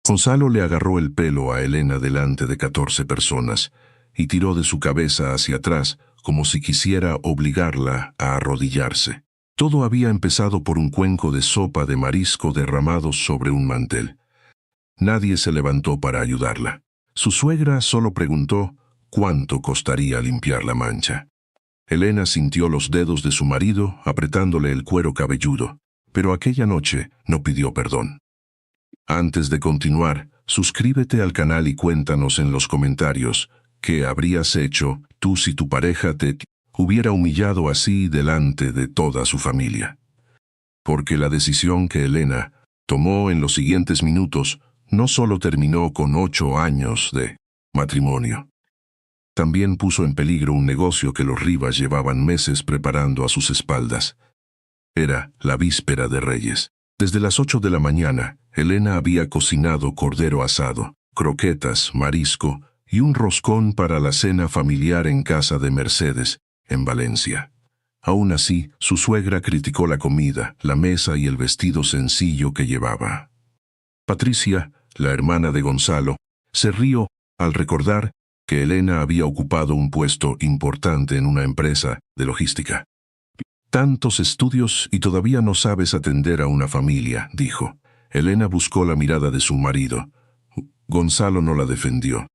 Gonzalo le agarró el pelo a Elena delante de 14 personas y tiró de su cabeza hacia atrás como si quisiera obligarla a arrodillarse. Todo había empezado por un cuenco de sopa de marisco derramado sobre un mantel. Nadie se levantó para ayudarla. Su suegra solo preguntó cuánto costaría limpiar la mancha. Elena sintió los dedos de su marido apretándole el cuero cabelludo, pero aquella noche no pidió perdón. Antes de continuar, suscríbete al canal y cuéntanos en los comentarios qué habrías hecho tú si tu pareja te hubiera humillado así delante de toda su familia. Porque la decisión que Elena tomó en los siguientes minutos no solo terminó con 8 años de matrimonio. También puso en peligro un negocio que los Rivas llevaban meses preparando a sus espaldas. Era la víspera de Reyes. Desde las 8 de la mañana, Elena había cocinado cordero asado, croquetas, marisco y un roscón para la cena familiar en casa de Mercedes, en Valencia. Aún así, su suegra criticó la comida, la mesa y el vestido sencillo que llevaba. Patricia, la hermana de Gonzalo, se rió al recordar que Elena había ocupado un puesto importante en una empresa de logística. Tantos estudios y todavía no sabes atender a una familia, dijo. Elena buscó la mirada de su marido. Gonzalo no la defendió.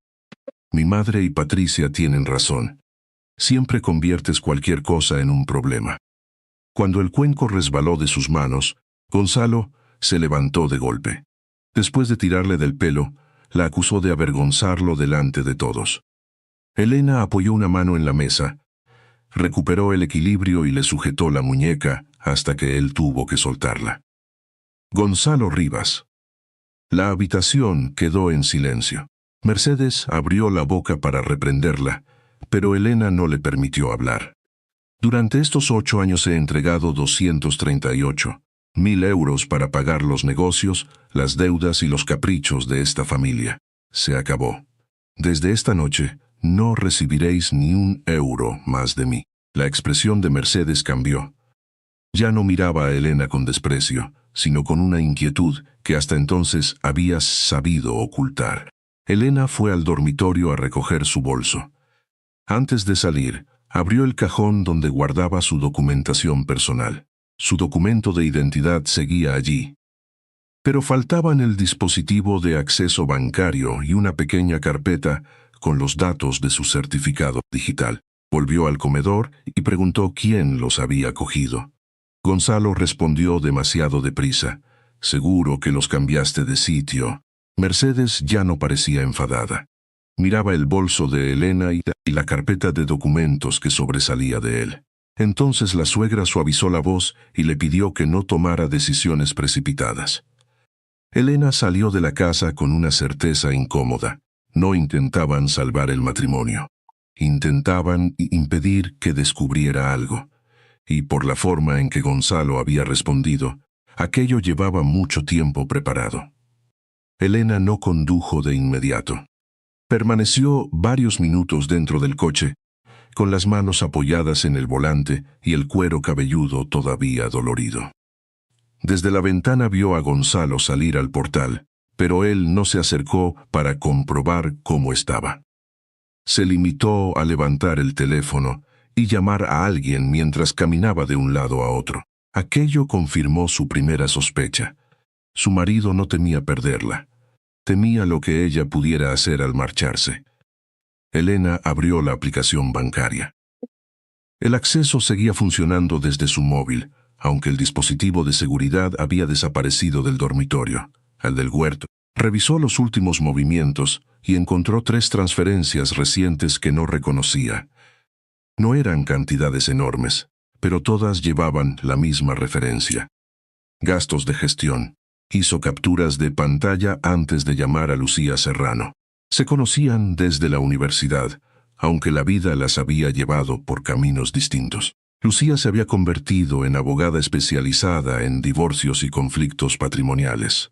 Mi madre y Patricia tienen razón. Siempre conviertes cualquier cosa en un problema. Cuando el cuenco resbaló de sus manos, Gonzalo se levantó de golpe. Después de tirarle del pelo, la acusó de avergonzarlo delante de todos. Elena apoyó una mano en la mesa, recuperó el equilibrio y le sujetó la muñeca hasta que él tuvo que soltarla. Gonzalo Rivas. La habitación quedó en silencio. Mercedes abrió la boca para reprenderla, pero Elena no le permitió hablar. Durante estos 8 años he entregado 238.000 euros para pagar los negocios, las deudas y los caprichos de esta familia. Se acabó. Desde esta noche, no recibiréis ni un euro más de mí. La expresión de Mercedes cambió. Ya no miraba a Elena con desprecio, sino con una inquietud que hasta entonces había sabido ocultar. Elena fue al dormitorio a recoger su bolso. Antes de salir, abrió el cajón donde guardaba su documentación personal. Su documento de identidad seguía allí. Pero faltaban el dispositivo de acceso bancario y una pequeña carpeta con los datos de su certificado digital. Volvió al comedor y preguntó quién los había cogido. Gonzalo respondió demasiado deprisa. Seguro que los cambiaste de sitio. Mercedes ya no parecía enfadada. Miraba el bolso de Elena y la carpeta de documentos que sobresalía de él. Entonces la suegra suavizó la voz y le pidió que no tomara decisiones precipitadas. Elena salió de la casa con una certeza incómoda. No intentaban salvar el matrimonio. Intentaban impedir que descubriera algo. Y por la forma en que Gonzalo había respondido, aquello llevaba mucho tiempo preparado. Elena no condujo de inmediato. Permaneció varios minutos dentro del coche, con las manos apoyadas en el volante y el cuero cabelludo todavía dolorido. Desde la ventana vio a Gonzalo salir al portal, pero él no se acercó para comprobar cómo estaba. Se limitó a levantar el teléfono y llamar a alguien mientras caminaba de un lado a otro. Aquello confirmó su primera sospecha. Su marido no temía perderla. Temía lo que ella pudiera hacer al marcharse. Elena abrió la aplicación bancaria. El acceso seguía funcionando desde su móvil, aunque el dispositivo de seguridad había desaparecido del dormitorio. Al del huerto, revisó los últimos movimientos y encontró 3 transferencias recientes que no reconocía. No eran cantidades enormes, pero todas llevaban la misma referencia. Gastos de gestión. Hizo capturas de pantalla antes de llamar a Lucía Serrano. Se conocían desde la universidad, aunque la vida las había llevado por caminos distintos. Lucía se había convertido en abogada especializada en divorcios y conflictos patrimoniales.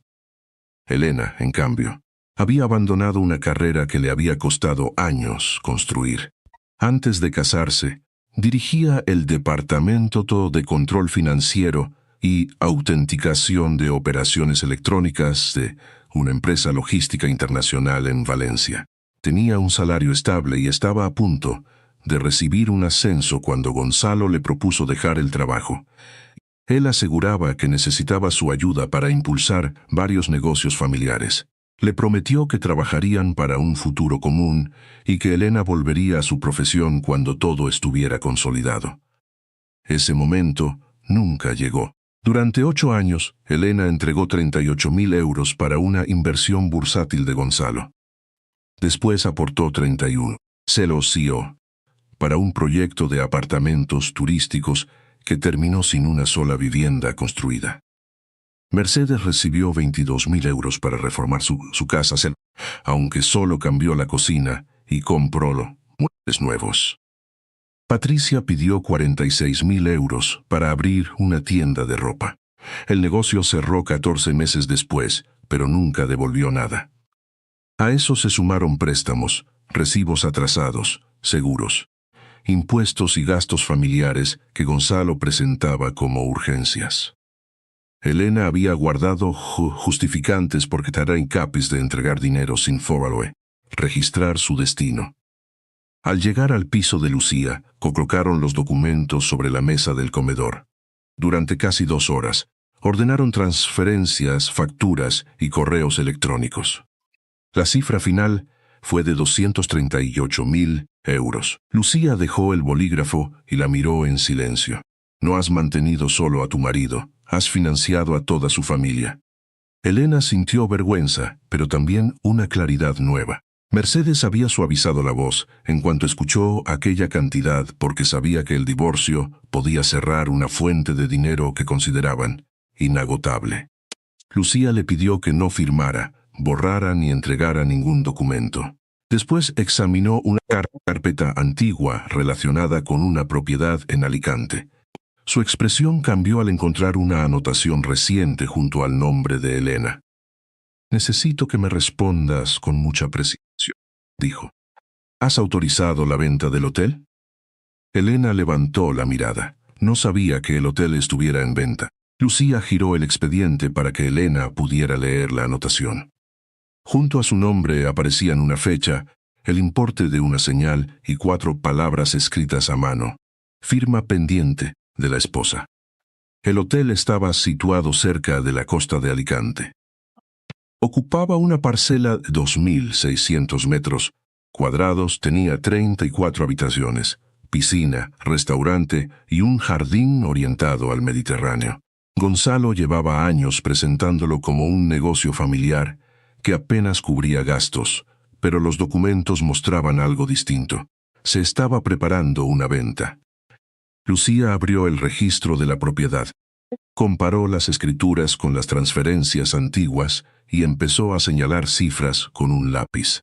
Elena, en cambio, había abandonado una carrera que le había costado años construir. Antes de casarse, dirigía el Departamento de Control Financiero y autenticación de operaciones electrónicas de una empresa logística internacional en Valencia. Tenía un salario estable y estaba a punto de recibir un ascenso cuando Gonzalo le propuso dejar el trabajo. Él aseguraba que necesitaba su ayuda para impulsar varios negocios familiares. Le prometió que trabajarían para un futuro común y que Elena volvería a su profesión cuando todo estuviera consolidado. Ese momento nunca llegó. Durante 8 años, Elena entregó 38.000 euros para una inversión bursátil de Gonzalo. Después aportó 31. Se lo ció para un proyecto de apartamentos turísticos que terminó sin una sola vivienda construida. Mercedes recibió 22.000 euros para reformar su casa, aunque solo cambió la cocina y compró muebles nuevos. Patricia pidió 46.000 euros para abrir una tienda de ropa. El negocio cerró 14 meses después, pero nunca devolvió nada. A eso se sumaron préstamos, recibos atrasados, seguros, impuestos y gastos familiares que Gonzalo presentaba como urgencias. Elena había guardado justificantes porque era incapaz de entregar dinero sin registrar su destino. Al llegar al piso de Lucía, colocaron los documentos sobre la mesa del comedor. Durante casi 2 horas, ordenaron transferencias, facturas y correos electrónicos. La cifra final fue de 238.000 euros. Lucía dejó el bolígrafo y la miró en silencio. No has mantenido solo a tu marido, has financiado a toda su familia. Elena sintió vergüenza, pero también una claridad nueva. Mercedes había suavizado la voz en cuanto escuchó aquella cantidad porque sabía que el divorcio podía cerrar una fuente de dinero que consideraban inagotable. Lucía le pidió que no firmara, borrara ni entregara ningún documento. Después examinó una carpeta antigua relacionada con una propiedad en Alicante. Su expresión cambió al encontrar una anotación reciente junto al nombre de Elena. Necesito que me respondas con mucha precisión, dijo. ¿Has autorizado la venta del hotel? Elena levantó la mirada. No sabía que el hotel estuviera en venta. Lucía giró el expediente para que Elena pudiera leer la anotación. Junto a su nombre aparecían una fecha, el importe de una señal y 4 palabras escritas a mano. Firma pendiente de la esposa. El hotel estaba situado cerca de la costa de Alicante. Ocupaba una parcela de 2.600 metros cuadrados, tenía 34 habitaciones, piscina, restaurante y un jardín orientado al Mediterráneo. Gonzalo llevaba años presentándolo como un negocio familiar que apenas cubría gastos, pero los documentos mostraban algo distinto. Se estaba preparando una venta. Lucía abrió el registro de la propiedad, comparó las escrituras con las transferencias antiguas y empezó a señalar cifras con un lápiz.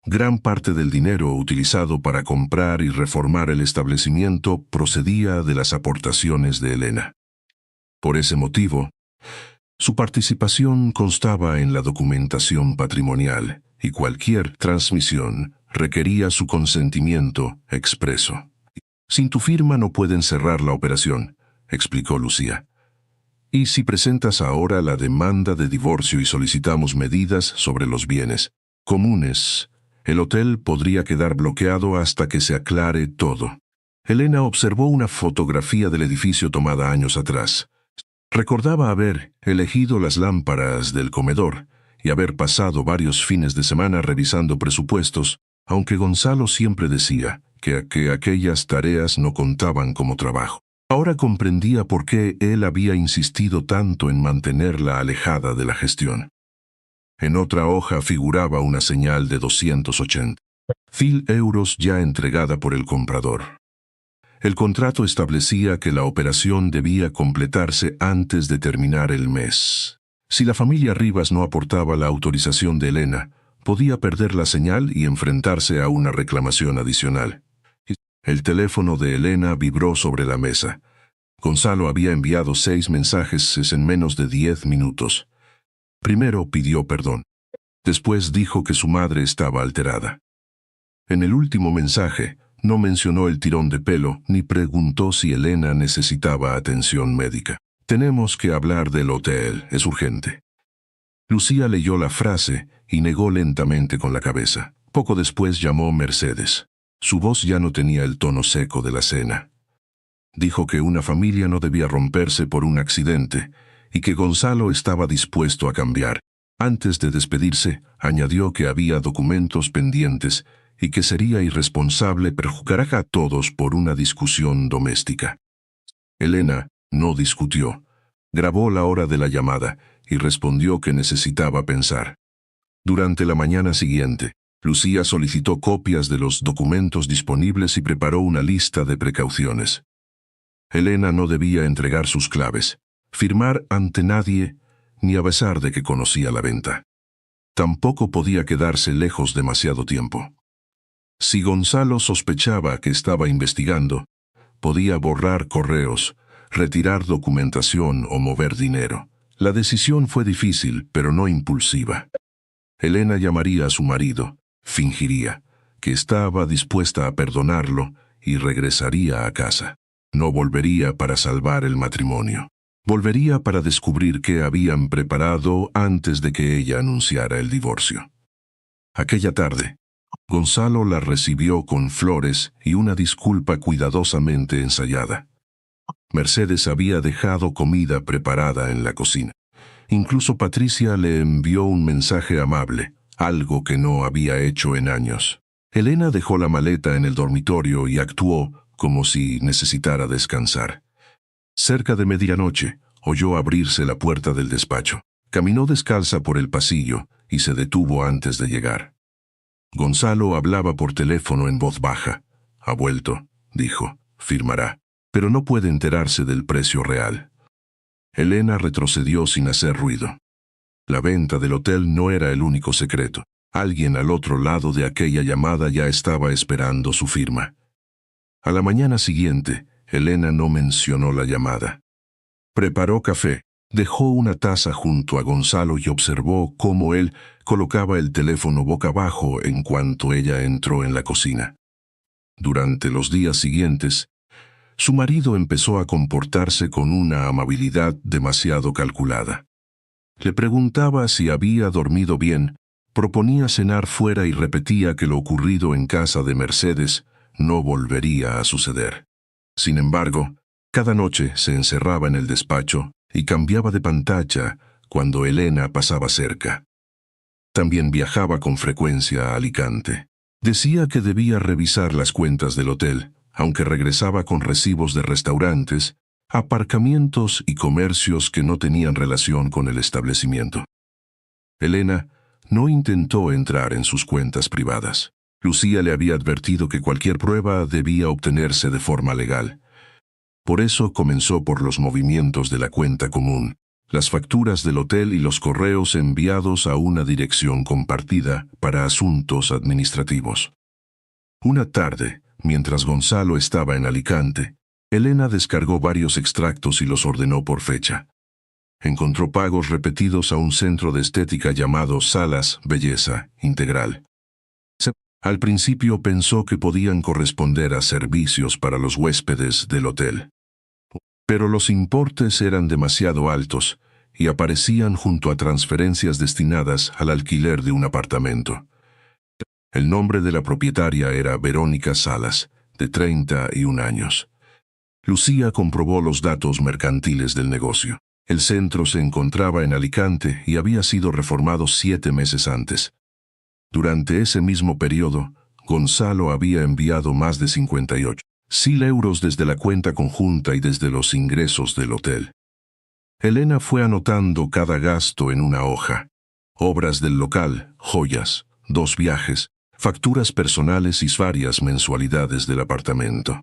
Gran parte del dinero utilizado para comprar y reformar el establecimiento procedía de las aportaciones de Elena. Por ese motivo, su participación constaba en la documentación patrimonial y cualquier transmisión requería su consentimiento expreso. Sin tu firma no pueden cerrar la operación, explicó Lucía. ¿Y si presentas ahora la demanda de divorcio y solicitamos medidas sobre los bienes comunes? El hotel podría quedar bloqueado hasta que se aclare todo. Elena observó una fotografía del edificio tomada años atrás. Recordaba haber elegido las lámparas del comedor y haber pasado varios fines de semana revisando presupuestos, aunque Gonzalo siempre decía que aquellas tareas no contaban como trabajo. Ahora comprendía por qué él había insistido tanto en mantenerla alejada de la gestión. En otra hoja figuraba una señal de 280.000 euros ya entregada por el comprador. El contrato establecía que la operación debía completarse antes de terminar el mes. Si la familia Rivas no aportaba la autorización de Elena, podía perder la señal y enfrentarse a una reclamación adicional. El teléfono de Elena vibró sobre la mesa. Gonzalo había enviado 6 mensajes en menos de 10 minutos. Primero pidió perdón. Después dijo que su madre estaba alterada. En el último mensaje, no mencionó el tirón de pelo ni preguntó si Elena necesitaba atención médica. Tenemos que hablar del hotel, es urgente. Lucía leyó la frase y negó lentamente con la cabeza. Poco después llamó Mercedes. Su voz ya no tenía el tono seco de la cena. Dijo que una familia no debía romperse por un accidente y que Gonzalo estaba dispuesto a cambiar. Antes de despedirse, añadió que había documentos pendientes y que sería irresponsable perjudicar a todos por una discusión doméstica. Elena no discutió. Grabó la hora de la llamada y respondió que necesitaba pensar. Durante la mañana siguiente, Lucía solicitó copias de los documentos disponibles y preparó una lista de precauciones. Elena no debía entregar sus claves, firmar ante nadie, ni a pesar de que conocía la venta. Tampoco podía quedarse lejos demasiado tiempo. Si Gonzalo sospechaba que estaba investigando, podía borrar correos, retirar documentación o mover dinero. La decisión fue difícil, pero no impulsiva. Elena llamaría a su marido, fingiría que estaba dispuesta a perdonarlo y regresaría a casa. No volvería para salvar el matrimonio. Volvería para descubrir qué habían preparado antes de que ella anunciara el divorcio. Aquella tarde, Gonzalo la recibió con flores y una disculpa cuidadosamente ensayada. Mercedes había dejado comida preparada en la cocina. Incluso Patricia le envió un mensaje amable, algo que no había hecho en años. Elena dejó la maleta en el dormitorio y actuó como si necesitara descansar. Cerca de medianoche, oyó abrirse la puerta del despacho. Caminó descalza por el pasillo y se detuvo antes de llegar. Gonzalo hablaba por teléfono en voz baja. «Ha vuelto», dijo, «firmará, pero no puede enterarse del precio real». Elena retrocedió sin hacer ruido. La venta del hotel no era el único secreto. Alguien al otro lado de aquella llamada ya estaba esperando su firma. A la mañana siguiente, Elena no mencionó la llamada. Preparó café, dejó una taza junto a Gonzalo y observó cómo él colocaba el teléfono boca abajo en cuanto ella entró en la cocina. Durante los días siguientes, su marido empezó a comportarse con una amabilidad demasiado calculada. Le preguntaba si había dormido bien, proponía cenar fuera y repetía que lo ocurrido en casa de Mercedes no volvería a suceder. Sin embargo, cada noche se encerraba en el despacho y cambiaba de pantalla cuando Elena pasaba cerca. También viajaba con frecuencia a Alicante. Decía que debía revisar las cuentas del hotel, aunque regresaba con recibos de restaurantes, aparcamientos y comercios que no tenían relación con el establecimiento. Elena no intentó entrar en sus cuentas privadas. Lucía le había advertido que cualquier prueba debía obtenerse de forma legal. Por eso comenzó por los movimientos de la cuenta común, las facturas del hotel y los correos enviados a una dirección compartida para asuntos administrativos. Una tarde, mientras Gonzalo estaba en Alicante, Elena descargó varios extractos y los ordenó por fecha. Encontró pagos repetidos a un centro de estética llamado Salas Belleza Integral. Al principio pensó que podían corresponder a servicios para los huéspedes del hotel. Pero los importes eran demasiado altos y aparecían junto a transferencias destinadas al alquiler de un apartamento. El nombre de la propietaria era Verónica Salas, de 31 años. Lucía comprobó los datos mercantiles del negocio. El centro se encontraba en Alicante y había sido reformado 7 meses antes. Durante ese mismo periodo, Gonzalo había enviado más de 58.000 euros desde la cuenta conjunta y desde los ingresos del hotel. Elena fue anotando cada gasto en una hoja. Obras del local, joyas, 2 viajes, facturas personales y varias mensualidades del apartamento.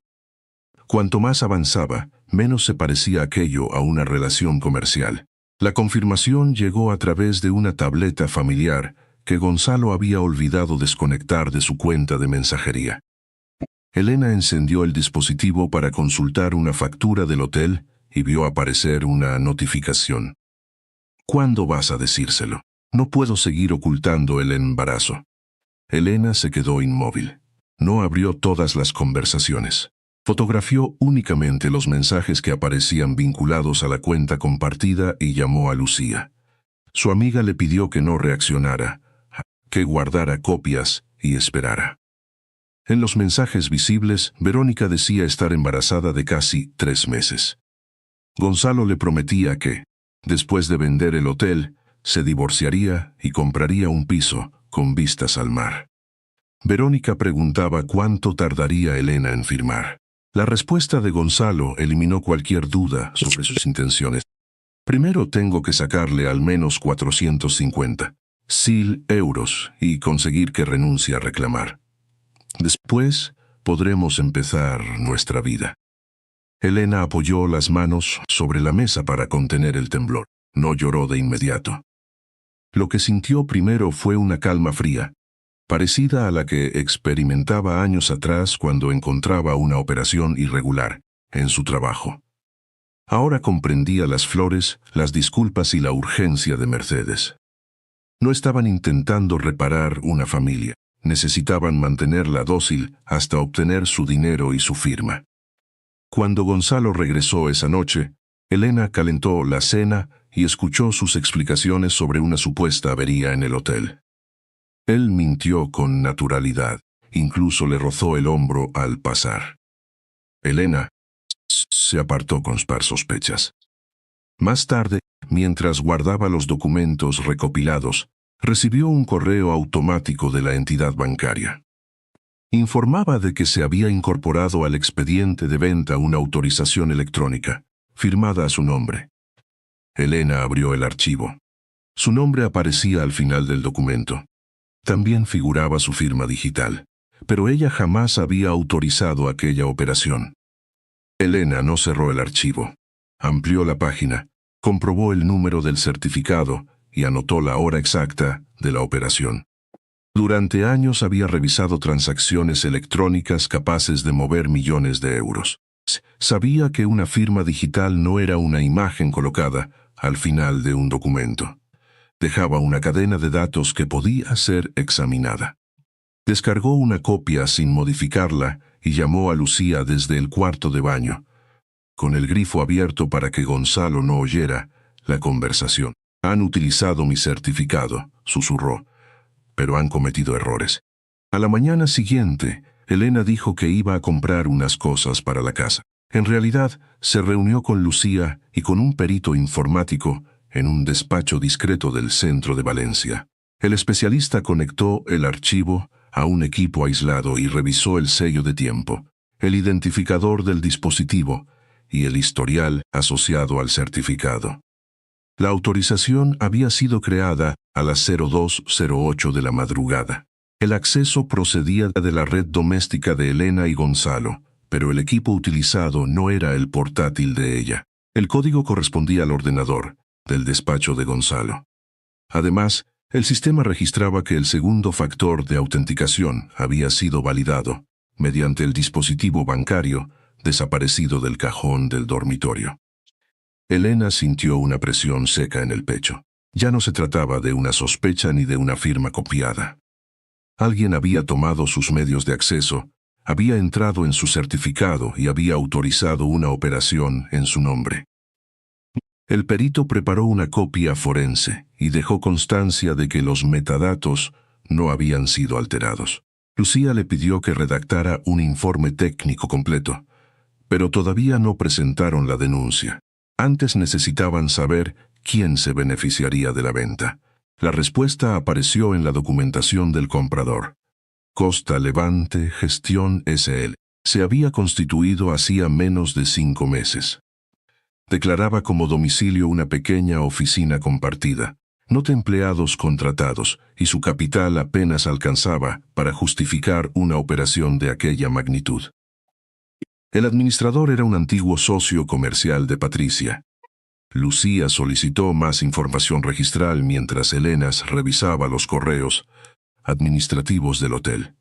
Cuanto más avanzaba, menos se parecía aquello a una relación comercial. La confirmación llegó a través de una tableta familiar que Gonzalo había olvidado desconectar de su cuenta de mensajería. Elena encendió el dispositivo para consultar una factura del hotel y vio aparecer una notificación. ¿Cuándo vas a decírselo? No puedo seguir ocultando el embarazo. Elena se quedó inmóvil. No abrió todas las conversaciones. Fotografió únicamente los mensajes que aparecían vinculados a la cuenta compartida y llamó a Lucía. Su amiga le pidió que no reaccionara, que guardara copias y esperara. En los mensajes visibles, Verónica decía estar embarazada de casi 3 meses. Gonzalo le prometía que, después de vender el hotel, se divorciaría y compraría un piso con vistas al mar. Verónica preguntaba cuánto tardaría Elena en firmar. La respuesta de Gonzalo eliminó cualquier duda sobre sus intenciones. Primero tengo que sacarle al menos 450.000 euros y conseguir que renuncie a reclamar. Después podremos empezar nuestra vida. Elena apoyó las manos sobre la mesa para contener el temblor. No lloró de inmediato. Lo que sintió primero fue una calma fría, parecida a la que experimentaba años atrás cuando encontraba una operación irregular en su trabajo. Ahora comprendía las flores, las disculpas y la urgencia de Mercedes. No estaban intentando reparar una familia, necesitaban mantenerla dócil hasta obtener su dinero y su firma. Cuando Gonzalo regresó esa noche, Elena calentó la cena y escuchó sus explicaciones sobre una supuesta avería en el hotel. Él mintió con naturalidad, incluso le rozó el hombro al pasar. Elena se apartó con sospechas. Más tarde, mientras guardaba los documentos recopilados, recibió un correo automático de la entidad bancaria. Informaba de que se había incorporado al expediente de venta una autorización electrónica, firmada a su nombre. Elena abrió el archivo. Su nombre aparecía al final del documento. También figuraba su firma digital, pero ella jamás había autorizado aquella operación. Elena no cerró el archivo. Amplió la página, comprobó el número del certificado y anotó la hora exacta de la operación. Durante años había revisado transacciones electrónicas capaces de mover millones de euros. Sabía que una firma digital no era una imagen colocada al final de un documento. Dejaba una cadena de datos que podía ser examinada. Descargó una copia sin modificarla y llamó a Lucía desde el cuarto de baño, con el grifo abierto para que Gonzalo no oyera la conversación. «Han utilizado mi certificado», susurró, «pero han cometido errores». A la mañana siguiente, Elena dijo que iba a comprar unas cosas para la casa. En realidad, se reunió con Lucía y con un perito informático en un despacho discreto del centro de Valencia. El especialista conectó el archivo a un equipo aislado y revisó el sello de tiempo, el identificador del dispositivo y el historial asociado al certificado. La autorización había sido creada a las 02:08 de la madrugada. El acceso procedía de la red doméstica de Elena y Gonzalo, pero el equipo utilizado no era el portátil de ella. El código correspondía al ordenador del despacho de Gonzalo. Además, el sistema registraba que el segundo factor de autenticación había sido validado mediante el dispositivo bancario desaparecido del cajón del dormitorio. Elena sintió una presión seca en el pecho. Ya no se trataba de una sospecha ni de una firma copiada. Alguien había tomado sus medios de acceso, había entrado en su certificado y había autorizado una operación en su nombre. El perito preparó una copia forense y dejó constancia de que los metadatos no habían sido alterados. Lucía le pidió que redactara un informe técnico completo, pero todavía no presentaron la denuncia. Antes necesitaban saber quién se beneficiaría de la venta. La respuesta apareció en la documentación del comprador. Costa Levante Gestión S.L. Se había constituido hacía menos de 5 meses. Declaraba como domicilio una pequeña oficina compartida, no de empleados contratados, y su capital apenas alcanzaba para justificar una operación de aquella magnitud. El administrador era un antiguo socio comercial de Patricia. Lucía solicitó más información registral mientras Elena revisaba los correos administrativos del hotel.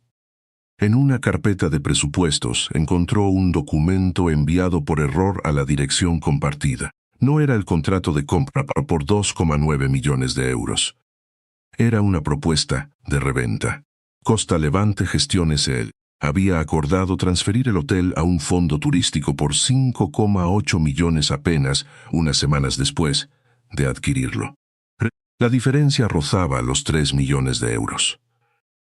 En una carpeta de presupuestos encontró un documento enviado por error a la dirección compartida. No era el contrato de compra por 2,9 millones de euros. Era una propuesta de reventa. Costa Levante Gestión S.L. Había acordado transferir el hotel a un fondo turístico por 5,8 millones apenas unas semanas después de adquirirlo. La diferencia rozaba los 3 millones de euros.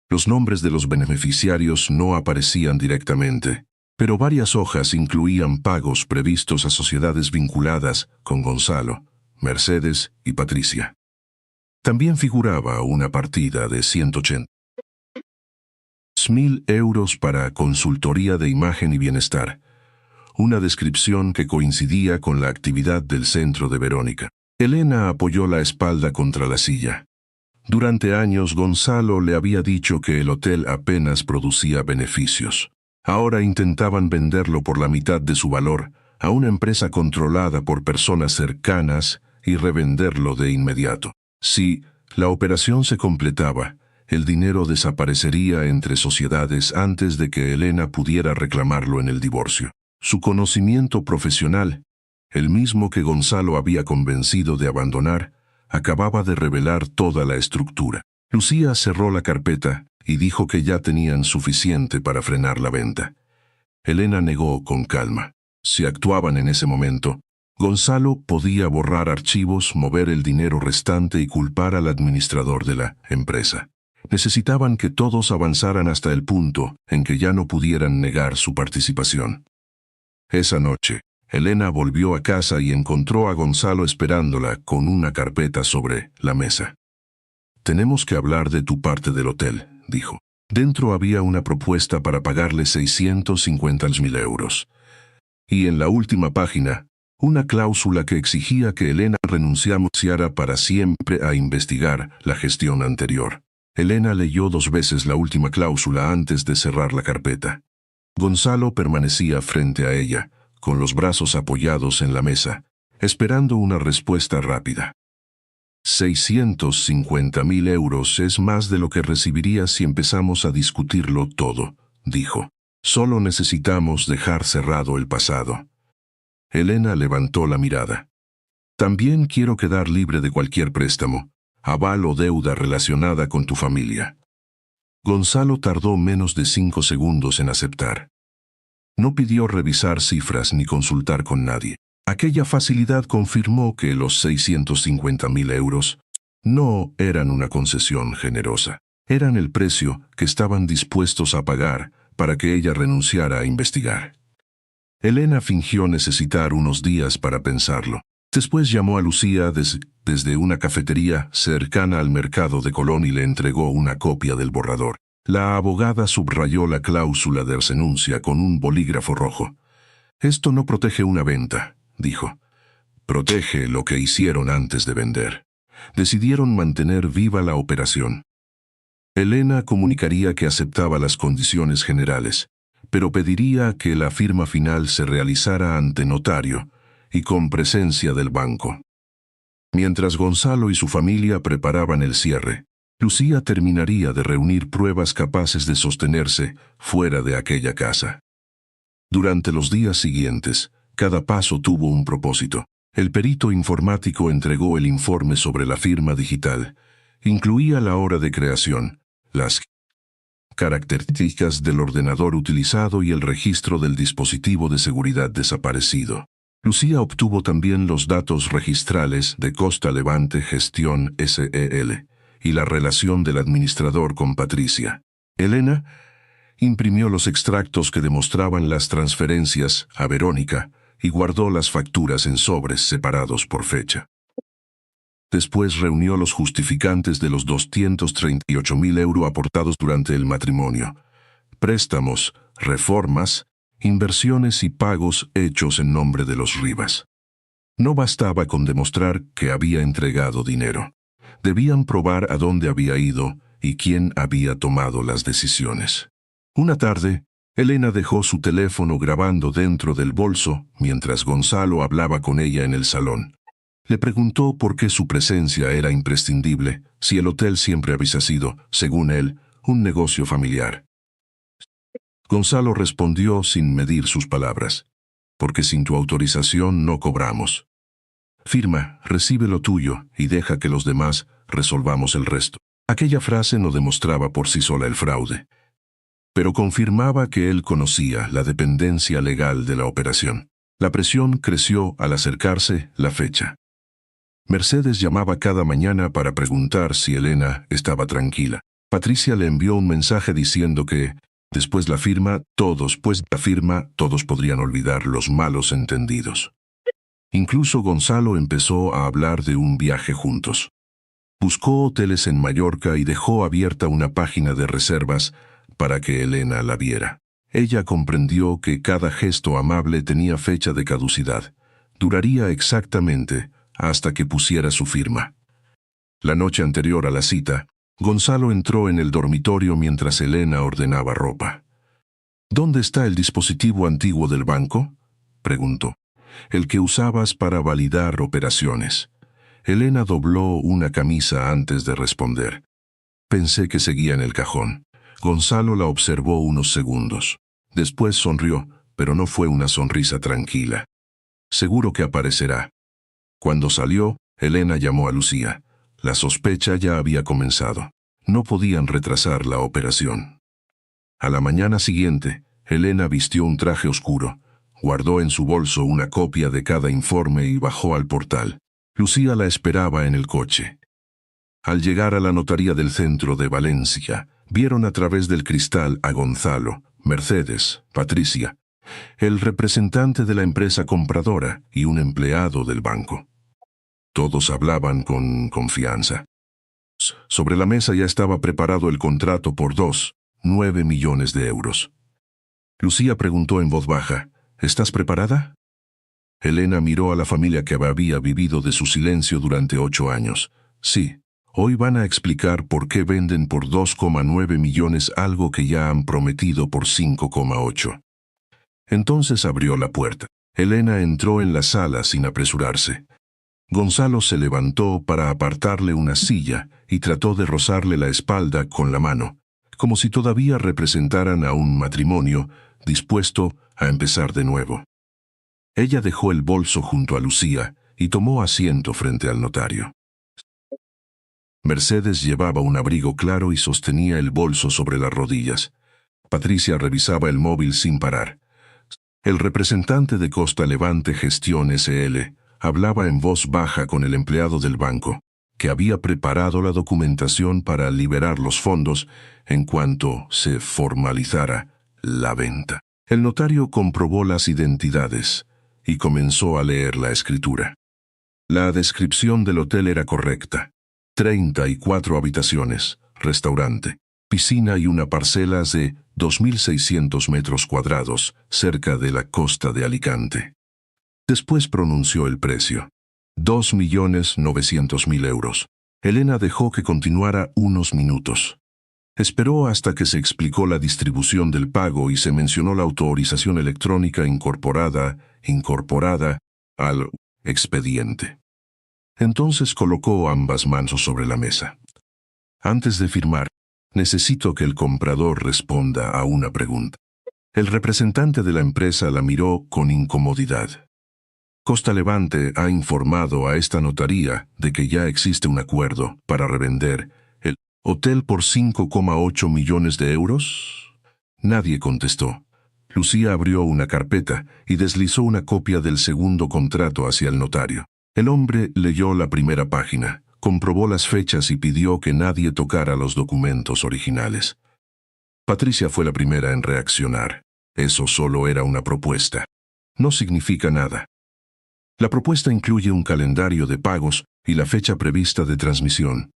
Los nombres de los beneficiarios no aparecían directamente, pero varias hojas incluían pagos previstos a sociedades vinculadas con Gonzalo, Mercedes y Patricia. También figuraba una partida de 180.000 euros para consultoría de imagen y bienestar, una descripción que coincidía con la actividad del centro de Verónica. Elena apoyó la espalda contra la silla. Durante años Gonzalo le había dicho que el hotel apenas producía beneficios. Ahora intentaban venderlo por la mitad de su valor a una empresa controlada por personas cercanas y revenderlo de inmediato. Si la operación se completaba, el dinero desaparecería entre sociedades antes de que Elena pudiera reclamarlo en el divorcio. Su conocimiento profesional, el mismo que Gonzalo había convencido de abandonar, acababa de revelar toda la estructura. Lucía cerró la carpeta y dijo que ya tenían suficiente para frenar la venta. Elena negó con calma. Si actuaban en ese momento, Gonzalo podía borrar archivos, mover el dinero restante y culpar al administrador de la empresa. Necesitaban que todos avanzaran hasta el punto en que ya no pudieran negar su participación. Esa noche, Elena volvió a casa y encontró a Gonzalo esperándola con una carpeta sobre la mesa. «Tenemos que hablar de tu parte del hotel», dijo. Dentro había una propuesta para pagarle 650.000 euros. Y en la última página, una cláusula que exigía que Elena renunciara para siempre a investigar la gestión anterior. Elena leyó 2 veces la última cláusula antes de cerrar la carpeta. Gonzalo permanecía frente a ella, con los brazos apoyados en la mesa, esperando una respuesta rápida. 650.000 euros es más de lo que recibiría si empezamos a discutirlo todo, dijo. Solo necesitamos dejar cerrado el pasado. Elena levantó la mirada. También quiero quedar libre de cualquier préstamo, aval o deuda relacionada con tu familia. Gonzalo tardó menos de 5 segundos en aceptar. No pidió revisar cifras ni consultar con nadie. Aquella facilidad confirmó que los 650.000 euros no eran una concesión generosa. Eran el precio que estaban dispuestos a pagar para que ella renunciara a investigar. Elena fingió necesitar unos días para pensarlo. Después llamó a Lucía desde una cafetería cercana al mercado de Colón y le entregó una copia del borrador. La abogada subrayó la cláusula de renuncia con un bolígrafo rojo. «Esto no protege una venta», dijo. «Protege lo que hicieron antes de vender». Decidieron mantener viva la operación. Elena comunicaría que aceptaba las condiciones generales, pero pediría que la firma final se realizara ante notario y con presencia del banco. Mientras Gonzalo y su familia preparaban el cierre, Lucía terminaría de reunir pruebas capaces de sostenerse fuera de aquella casa. Durante los días siguientes, cada paso tuvo un propósito. El perito informático entregó el informe sobre la firma digital. Incluía la hora de creación, las características del ordenador utilizado y el registro del dispositivo de seguridad desaparecido. Lucía obtuvo también los datos registrales de Costa Levante Gestión SEL y la relación del administrador con Patricia. Elena imprimió los extractos que demostraban las transferencias a Verónica y guardó las facturas en sobres separados por fecha. Después reunió los justificantes de los 238.000 euros aportados durante el matrimonio, préstamos, reformas, inversiones y pagos hechos en nombre de los Rivas. No bastaba con demostrar que había entregado dinero. Debían probar a dónde había ido y quién había tomado las decisiones. Una tarde, Elena dejó su teléfono grabando dentro del bolso mientras Gonzalo hablaba con ella en el salón. Le preguntó por qué su presencia era imprescindible, si el hotel siempre había sido, según él, un negocio familiar. Gonzalo respondió sin medir sus palabras. «Porque sin tu autorización no cobramos. Firma, recibe lo tuyo y deja que los demás resolvamos el resto». Aquella frase no demostraba por sí sola el fraude. pero confirmaba que él conocía la dependencia legal de la operación. La presión creció al acercarse la fecha. Mercedes llamaba cada mañana para preguntar si Elena estaba tranquila. Patricia le envió un mensaje diciendo que, después la firma, todos podrían olvidar los malos entendidos. Incluso Gonzalo empezó a hablar de un viaje juntos. Buscó hoteles en Mallorca y dejó abierta una página de reservas para que Elena la viera. Ella comprendió que cada gesto amable tenía fecha de caducidad. Duraría exactamente hasta que pusiera su firma. La noche anterior a la cita, Gonzalo entró en el dormitorio mientras Elena ordenaba ropa. ¿Dónde está el dispositivo antiguo del banco?, preguntó. El que usabas para validar operaciones. Elena dobló una camisa antes de responder. Pensé que seguía en el cajón. Gonzalo la observó unos segundos. Después sonrió, pero no fue una sonrisa tranquila. Seguro que aparecerá. Cuando salió, Elena llamó a Lucía. La sospecha ya había comenzado. No podían retrasar la operación. A la mañana siguiente, Elena vistió un traje oscuro, guardó en su bolso una copia de cada informe y bajó al portal. Lucía la esperaba en el coche. Al llegar a la notaría del centro de Valencia, vieron a través del cristal a Gonzalo, Mercedes, Patricia, el representante de la empresa compradora y un empleado del banco. Todos hablaban con confianza. Sobre la mesa ya estaba preparado el contrato por 9 millones de euros. Lucía preguntó en voz baja, ¿estás preparada? Elena miró a la familia que había vivido de su silencio durante 8 años. Sí, hoy van a explicar por qué venden por 2,9 millones algo que ya han prometido por 5,8. Entonces abrió la puerta. Elena entró en la sala sin apresurarse. Gonzalo se levantó para apartarle una silla y trató de rozarle la espalda con la mano, como si todavía representaran a un matrimonio dispuesto a empezar de nuevo. Ella dejó el bolso junto a Lucía y tomó asiento frente al notario. Mercedes llevaba un abrigo claro y sostenía el bolso sobre las rodillas. Patricia revisaba el móvil sin parar. El representante de Costa Levante Gestión S.L. hablaba en voz baja con el empleado del banco, que había preparado la documentación para liberar los fondos en cuanto se formalizara la venta. El notario comprobó las identidades y comenzó a leer la escritura. La descripción del hotel era correcta. 34 habitaciones, restaurante, piscina y una parcela de 2.600 metros cuadrados cerca de la costa de Alicante. Después pronunció el precio. 2.900.000 euros. Elena dejó que continuara unos minutos. Esperó hasta que se explicó la distribución del pago y se mencionó la autorización electrónica incorporada al expediente. Entonces colocó ambas manos sobre la mesa. Antes de firmar, necesito que el comprador responda a una pregunta. El representante de la empresa la miró con incomodidad. Costa Levante ha informado a esta notaría de que ya existe un acuerdo para revender el hotel por 5,8 millones de euros. Nadie contestó. Lucía abrió una carpeta y deslizó una copia del segundo contrato hacia el notario. El hombre leyó la primera página, comprobó las fechas y pidió que nadie tocara los documentos originales. Patricia fue la primera en reaccionar. Eso solo era una propuesta. No significa nada. La propuesta incluye un calendario de pagos y la fecha prevista de transmisión,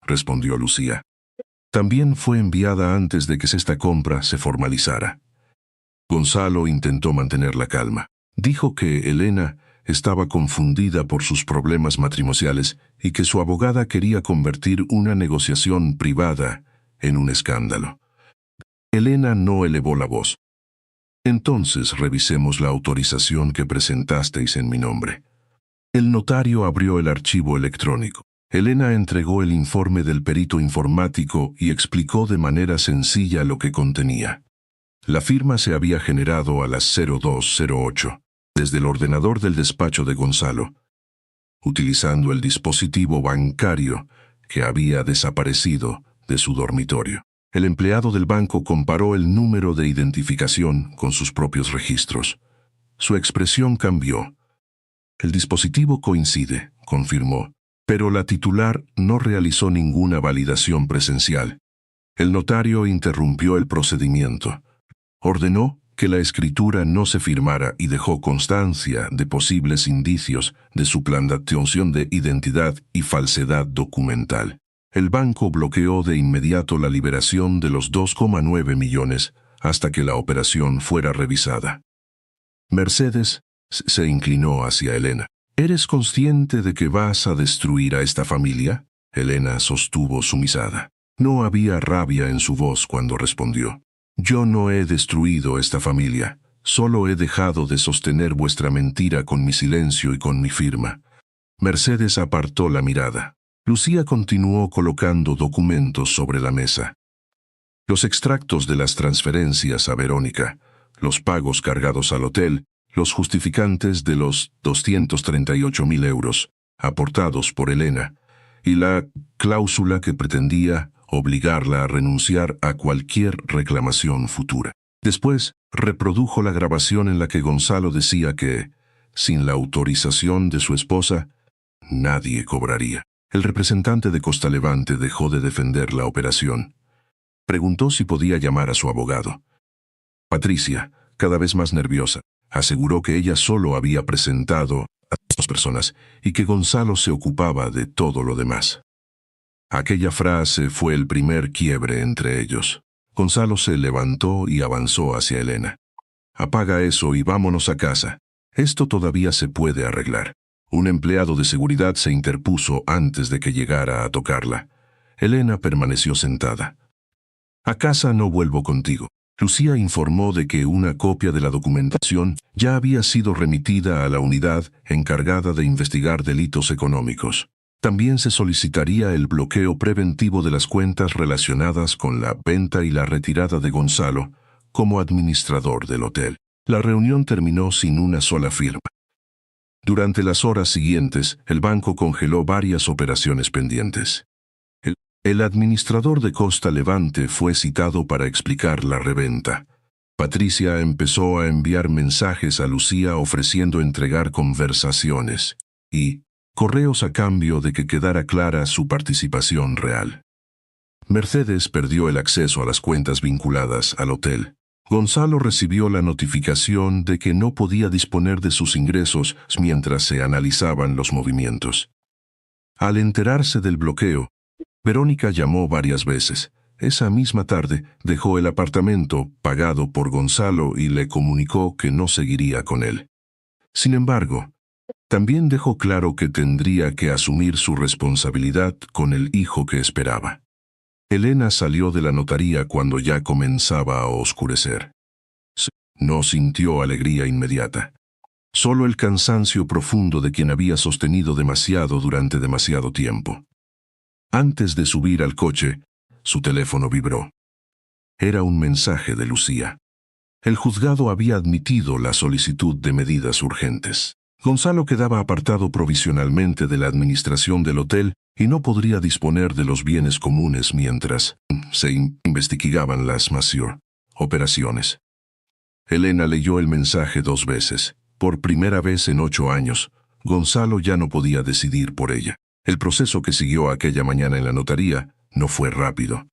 respondió Lucía. También fue enviada antes de que esta compra se formalizara. Gonzalo intentó mantener la calma. Dijo que Elena estaba confundida por sus problemas matrimoniales y que su abogada quería convertir una negociación privada en un escándalo. Elena no elevó la voz. Entonces revisemos la autorización que presentasteis en mi nombre. El notario abrió el archivo electrónico. Elena entregó el informe del perito informático y explicó de manera sencilla lo que contenía. La firma se había generado a las 02:08, desde el ordenador del despacho de Gonzalo, utilizando el dispositivo bancario que había desaparecido de su dormitorio. El empleado del banco comparó el número de identificación con sus propios registros. Su expresión cambió. El dispositivo coincide, confirmó, pero la titular no realizó ninguna validación presencial. El notario interrumpió el procedimiento. Ordenó que la escritura no se firmara y dejó constancia de posibles indicios de suplantación de identidad y falsedad documental. El banco bloqueó de inmediato la liberación de los 2,9 millones hasta que la operación fuera revisada. Mercedes se inclinó hacia Elena. ¿Eres consciente de que vas a destruir a esta familia? Elena sostuvo sumisada. No había rabia en su voz cuando respondió. Yo no he destruido esta familia, solo he dejado de sostener vuestra mentira con mi silencio y con mi firma. Mercedes apartó la mirada. Lucía continuó colocando documentos sobre la mesa. Los extractos de las transferencias a Verónica, los pagos cargados al hotel, los justificantes de los 238.000 euros aportados por Elena, y la cláusula que pretendía obligarla a renunciar a cualquier reclamación futura. Después, reprodujo la grabación en la que Gonzalo decía que, sin la autorización de su esposa, nadie cobraría. El representante de Costa Levante dejó de defender la operación. Preguntó si podía llamar a su abogado. Patricia, cada vez más nerviosa, aseguró que ella solo había presentado a 2 personas y que Gonzalo se ocupaba de todo lo demás. Aquella frase fue el primer quiebre entre ellos. Gonzalo se levantó y avanzó hacia Elena. Apaga eso y vámonos a casa. Esto todavía se puede arreglar. Un empleado de seguridad se interpuso antes de que llegara a tocarla. Elena permaneció sentada. A casa no vuelvo contigo. Lucía informó de que una copia de la documentación ya había sido remitida a la unidad encargada de investigar delitos económicos. También se solicitaría el bloqueo preventivo de las cuentas relacionadas con la venta y la retirada de Gonzalo como administrador del hotel. La reunión terminó sin una sola firma. Durante las horas siguientes, el banco congeló varias operaciones pendientes. El administrador de Costa Levante fue citado para explicar la reventa. Patricia empezó a enviar mensajes a Lucía ofreciendo entregar conversaciones y correos a cambio de que quedara clara su participación real. Mercedes perdió el acceso a las cuentas vinculadas al hotel. Gonzalo recibió la notificación de que no podía disponer de sus ingresos mientras se analizaban los movimientos. Al enterarse del bloqueo, Verónica llamó varias veces. Esa misma tarde dejó el apartamento pagado por Gonzalo y le comunicó que no seguiría con él. Sin embargo, también dejó claro que tendría que asumir su responsabilidad con el hijo que esperaba. Elena salió de la notaría cuando ya comenzaba a oscurecer. No sintió alegría inmediata. Solo el cansancio profundo de quien había sostenido demasiado durante demasiado tiempo. Antes de subir al coche, su teléfono vibró. Era un mensaje de Lucía. El juzgado había admitido la solicitud de medidas urgentes. Gonzalo quedaba apartado provisionalmente de la administración del hotel y no podría disponer de los bienes comunes mientras se investigaban las operaciones. Elena leyó el mensaje 2 veces. Por primera vez en 8 años, Gonzalo ya no podía decidir por ella. El proceso que siguió aquella mañana en la notaría no fue rápido.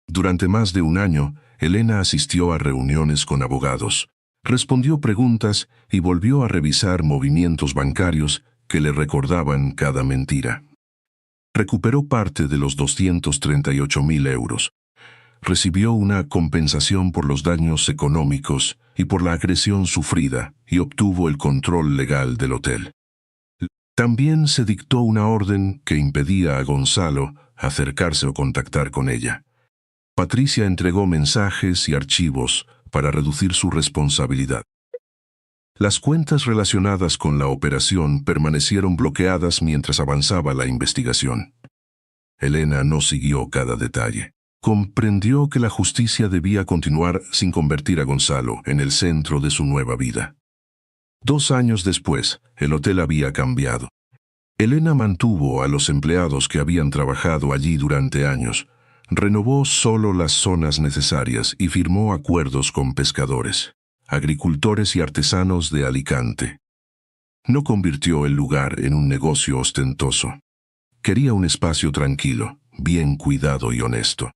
Durante más de 1 año, Elena asistió a reuniones con abogados, respondió preguntas y volvió a revisar movimientos bancarios que le recordaban cada mentira. Recuperó parte de los 238.000 euros. Recibió una compensación por los daños económicos y por la agresión sufrida y obtuvo el control legal del hotel. También se dictó una orden que impedía a Gonzalo acercarse o contactar con ella. Patricia entregó mensajes y archivos para reducir su responsabilidad. Las cuentas relacionadas con la operación permanecieron bloqueadas mientras avanzaba la investigación. Elena no siguió cada detalle. Comprendió que la justicia debía continuar sin convertir a Gonzalo en el centro de su nueva vida. 2 años después, el hotel había cambiado. Elena mantuvo a los empleados que habían trabajado allí durante años, Renovó solo las zonas necesarias y firmó acuerdos con pescadores, agricultores y artesanos de Alicante. No convirtió el lugar en un negocio ostentoso. Quería un espacio tranquilo, bien cuidado y honesto.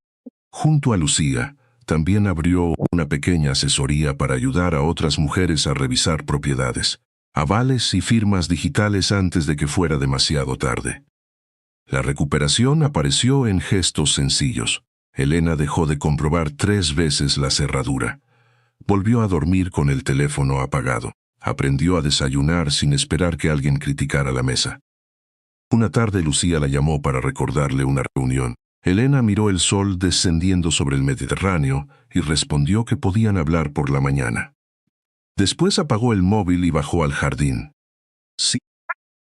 Junto a Lucía, también abrió una pequeña asesoría para ayudar a otras mujeres a revisar propiedades, avales y firmas digitales antes de que fuera demasiado tarde. La recuperación apareció en gestos sencillos. Elena dejó de comprobar 3 veces la cerradura. Volvió a dormir con el teléfono apagado. Aprendió a desayunar sin esperar que alguien criticara la mesa. Una tarde Lucía la llamó para recordarle una reunión. Elena miró el sol descendiendo sobre el Mediterráneo y respondió que podían hablar por la mañana. Después apagó el móvil y bajó al jardín. Sí.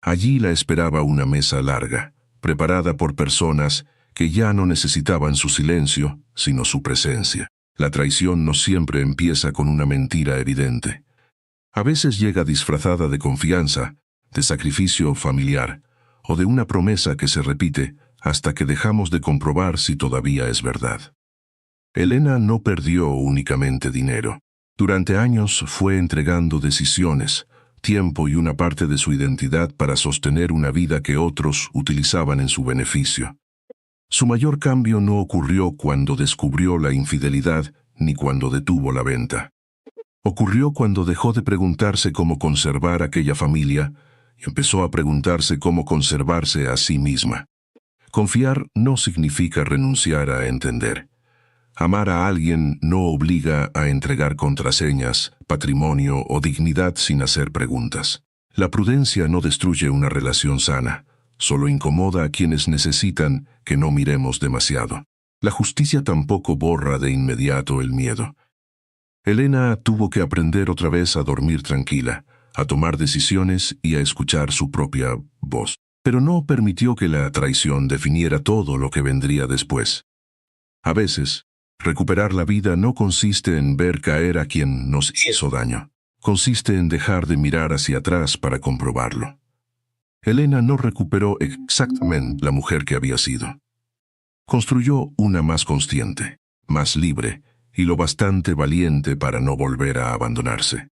Allí la esperaba una mesa larga, preparada por personas que ya no necesitaban su silencio, sino su presencia. La traición no siempre empieza con una mentira evidente. A veces llega disfrazada de confianza, de sacrificio familiar, o de una promesa que se repite hasta que dejamos de comprobar si todavía es verdad. Elena no perdió únicamente dinero. Durante años fue entregando decisiones, tiempo y una parte de su identidad para sostener una vida que otros utilizaban en su beneficio. Su mayor cambio no ocurrió cuando descubrió la infidelidad ni cuando detuvo la venta. Ocurrió cuando dejó de preguntarse cómo conservar aquella familia y empezó a preguntarse cómo conservarse a sí misma. Confiar no significa renunciar a entender. Amar a alguien no obliga a entregar contraseñas, patrimonio o dignidad sin hacer preguntas. La prudencia no destruye una relación sana, solo incomoda a quienes necesitan que no miremos demasiado. La justicia tampoco borra de inmediato el miedo. Elena tuvo que aprender otra vez a dormir tranquila, a tomar decisiones y a escuchar su propia voz. Pero no permitió que la traición definiera todo lo que vendría después. A veces, recuperar la vida no consiste en ver caer a quien nos hizo daño. Consiste en dejar de mirar hacia atrás para comprobarlo. Elena no recuperó exactamente la mujer que había sido. Construyó una más consciente, más libre y lo bastante valiente para no volver a abandonarse.